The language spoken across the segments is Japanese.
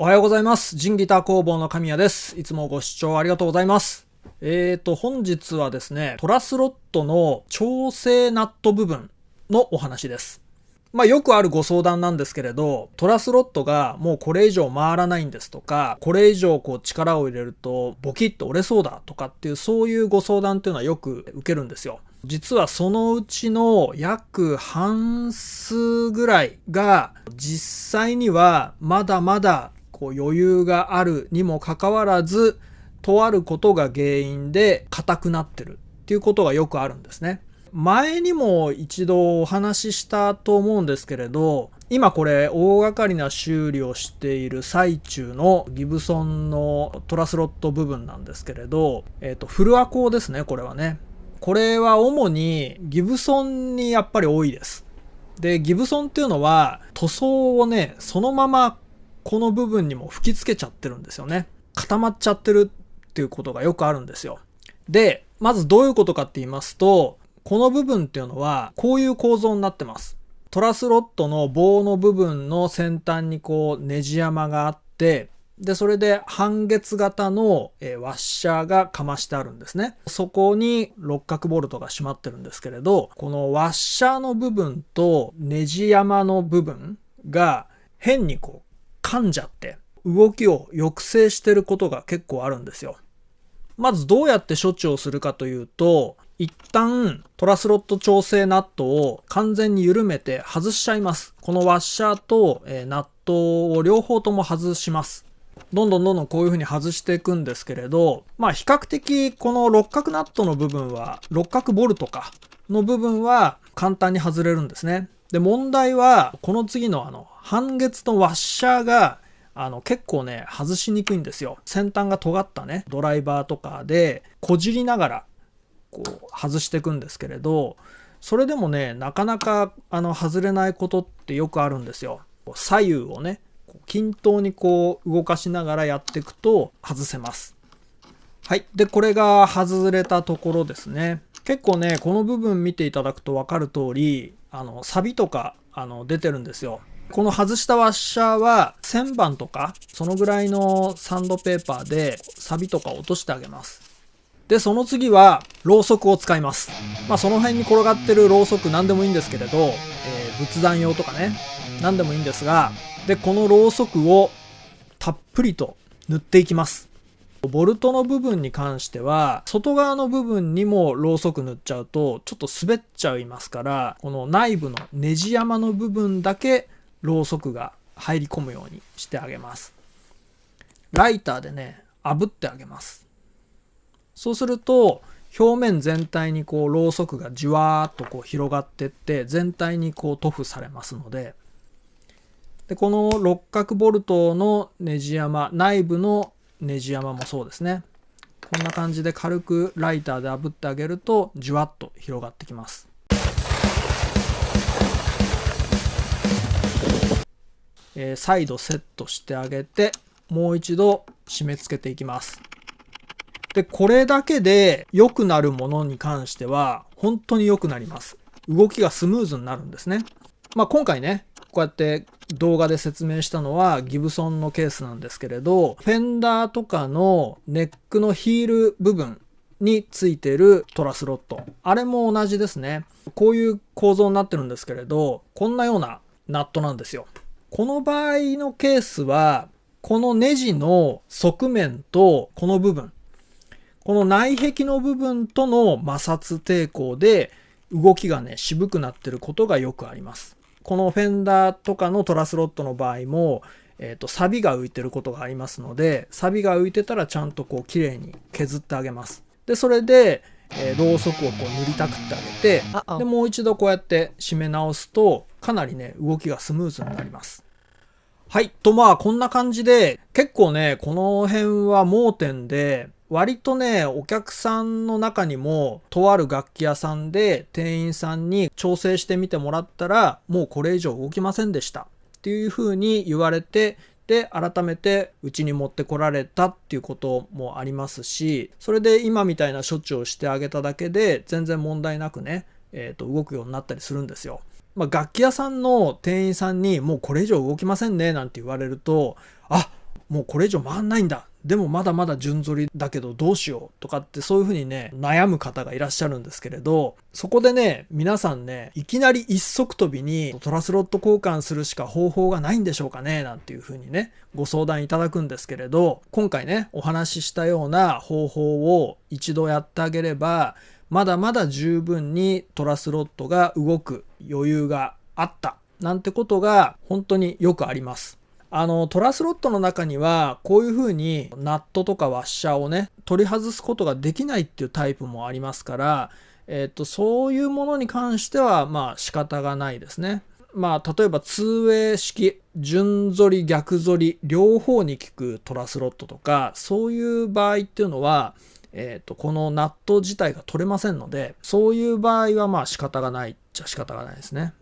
おはようございます。ジンギター工房の神谷です。いつもご視聴ありがとうございます。本日はですね、トラスロットの調整ナット部分のお話です。よくあるご相談なんですけれど、トラスロットがもうこれ以上回らないんですとか、これ以上力を入れるとボキッと折れそうだとかっていう、そういうご相談っていうのはよく受けるんですよ。実はそのうちの約半数ぐらいが実際にはまだまだ余裕があるにもかかわらず、とあることが原因で硬くなってるっていうことがよくあるんですね。前にも一度お話ししたと思うんですけれど、今これ大掛かりな修理をしている最中のギブソンのトラスロット部分なんですけれど、フルアコですね、これはね。これは主にギブソンにやっぱり多いです。で、ギブソンっていうのは塗装をね、そのままこの部分にも吹き付けちゃってるんですよね。固まっちゃってるっていうことがよくあるんですよ。で、まずどういうことかって言いますと、この部分っていうのはこういう構造になってます。トラスロットの棒の部分の先端にネジ山があって、で、それで半月型のワッシャーがかましてあるんですね。そこに六角ボルトが閉まってるんですけれど、このワッシャーの部分とネジ山の部分が変に噛んじゃって動きを抑制してることが結構あるんですよ。まずどうやって処置をするかというと、一旦トラスロット調整ナットを完全に緩めて外しちゃいます。このワッシャーとナットを両方とも外します。どんどんこういう風に外していくんですけれど、比較的この六角ナットの部分は、六角ボルトかの部分は簡単に外れるんですね。で、問題はこの次の半月のワッシャーが結構ね、外しにくいんですよ。先端が尖ったね、ドライバーとかでこじりながら外していくんですけれど、それでもね、なかなか外れないことってよくあるんですよ。左右をね、均等に動かしながらやっていくと外せます。はい。で、これが外れたところですね。結構ね、この部分見ていただくと分かる通り、錆とか出てるんですよ。この外したワッシャーは1000番とかそのぐらいのサンドペーパーで錆とか落としてあげます。で、その次はろうそくを使います。その辺に転がってるろうそく何でもいいんですけれど、仏壇用とかね、何でもいいんですが、で、このろうそくをたっぷりと塗っていきます。ボルトの部分に関しては、外側の部分にもろうそく塗っちゃうとちょっと滑っちゃいますから、この内部のネジ山の部分だけろうそくが入り込むようにしてあげます。ライターでね、炙ってあげます。そうすると表面全体にろうそくがじわーっと広がっていって全体に塗布されますので、でこの六角ボルトのネジ山、内部のネジ山もそうですね。こんな感じで軽くライターで炙ってあげるとじわっと広がってきます。再度セットしてあげて、もう一度締め付けていきます。で、これだけで良くなるものに関しては本当に良くなります。動きがスムーズになるんですね。今回ね、こうやって動画で説明したのはギブソンのケースなんですけれど、フェンダーとかのネックのヒール部分についてるトラスロット、あれも同じですね。こういう構造になってるんですけれど、こんなようなナットなんですよ。この場合のケースは、このネジの側面とこの部分、この内壁の部分との摩擦抵抗で動きがね、渋くなってることがよくあります。このフェンダーとかのトラスロットの場合も、錆が浮いてることがありますので、錆が浮いてたらちゃんと綺麗に削ってあげます。で、それで、ろうそくを塗りたくってあげて、で、もう一度こうやって締め直すと、かなりね、動きがスムーズになります。はい。こんな感じで、結構ね、この辺は盲点で、割とね、お客さんの中にも、とある楽器屋さんで店員さんに調整してみてもらったら、もうこれ以上動きませんでしたっていう風に言われて、で、改めてうちに持ってこられたっていうこともありますし、それで今みたいな処置をしてあげただけで、全然問題なくね、動くようになったりするんですよ。楽器屋さんの店員さんにもうこれ以上動きませんねなんて言われると、もうこれ以上回んないんだ。でもまだまだ順反りだけどどうしようとかってそういうふうにね、悩む方がいらっしゃるんですけれど、そこでね、皆さんね、いきなり一足飛びにトラスロット交換するしか方法がないんでしょうかね、なんていうふうにね、ご相談いただくんですけれど、今回ね、お話ししたような方法を一度やってあげれば、まだまだ十分にトラスロットが動く余裕があったなんてことが本当によくあります。トラスロットの中にはこういうふうにナットとかワッシャーをね取り外すことができないっていうタイプもありますから、そういうものに関してはまあ仕方がないですね。まあ例えば 2way 式順反り逆反り両方に効くトラスロットとかそういう場合っていうのはこのナット自体が取れませんので、そういう場合はまあ仕方がないっちゃ仕方がないですね。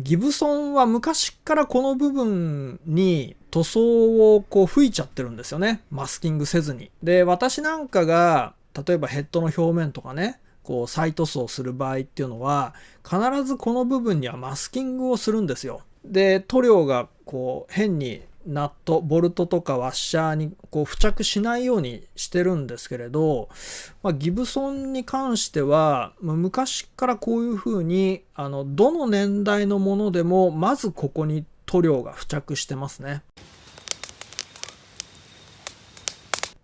ギブソンは昔からこの部分に塗装をこう吹いちゃってるんですよね。マスキングせずに。で、私なんかが例えばヘッドの表面とかね、こう再塗装する場合っていうのは必ずこの部分にはマスキングをするんですよ。で、塗料がこう変にナット、ボルトとかワッシャーにこう付着しないようにしてるんですけれど、ギブソンに関しては昔からこういうふうにどの年代のものでもまずここに塗料が付着してますね。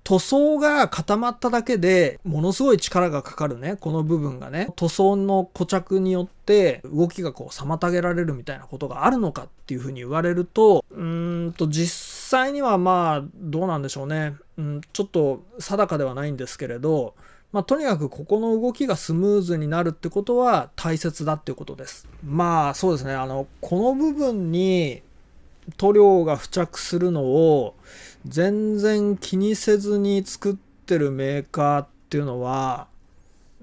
塗装が固まっただけでものすごい力がかかるね、この部分がね、塗装の固着によって動きがこう妨げられるみたいなことがあるのかっていうふうに言われると、実際にはまあどうなんでしょうね、ちょっと定かではないんですけれど、とにかくここの動きがスムーズになるってことは大切だっていうことです。まあそうですね、この部分に塗料が付着するのを全然気にせずに作ってるメーカーっていうのは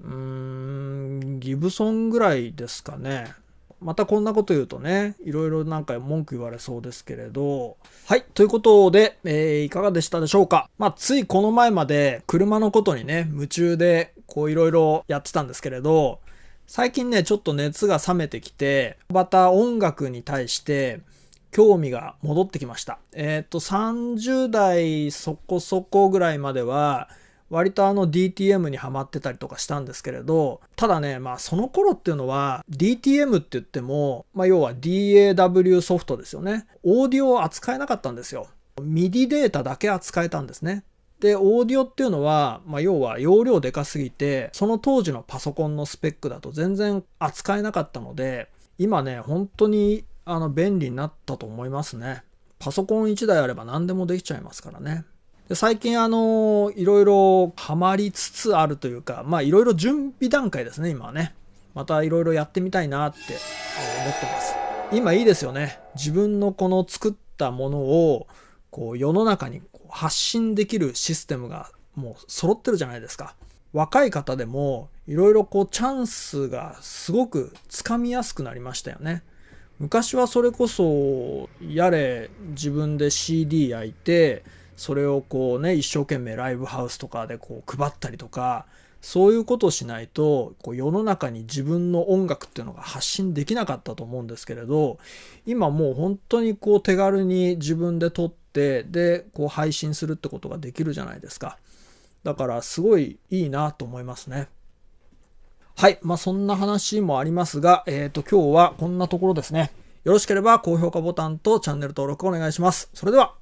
ギブソンぐらいですかね。またこんなこと言うとね、いろいろなんか文句言われそうですけれど、はい、ということで、いかがでしたでしょうか。ついこの前まで車のことにね夢中でこういろいろやってたんですけれど、最近ねちょっと熱が冷めてきて、また音楽に対して興味が戻ってきました。30代そこそこぐらいまでは割とDTM にハマってたりとかしたんですけれど、ただね、その頃っていうのは DTM って言っても、要は DAW ソフトですよね。オーディオを扱えなかったんですよ。MIDI データだけ扱えたんですね。で、オーディオっていうのは、要は容量でかすぎて、その当時のパソコンのスペックだと全然扱えなかったので、今ね、本当に便利になったと思いますね。パソコン1台あれば何でもできちゃいますからね。で最近いろいろハマりつつあるというか、いろいろ準備段階ですね、今はね。またいろいろやってみたいなって思ってます。今いいですよね。自分のこの作ったものをこう世の中に発信できるシステムがもう揃ってるじゃないですか。若い方でもいろいろこうチャンスがすごくつかみやすくなりましたよね。昔はそれこそやれ自分で CD 焼いてそれをこうね一生懸命ライブハウスとかでこう配ったりとか、そういうことをしないとこう世の中に自分の音楽っていうのが発信できなかったと思うんですけれど、今もう本当にこう手軽に自分で撮ってでこう配信するってことができるじゃないですか。だからすごいいいなと思いますね。はい。そんな話もありますが、今日はこんなところですね。よろしければ高評価ボタンとチャンネル登録お願いします。それでは。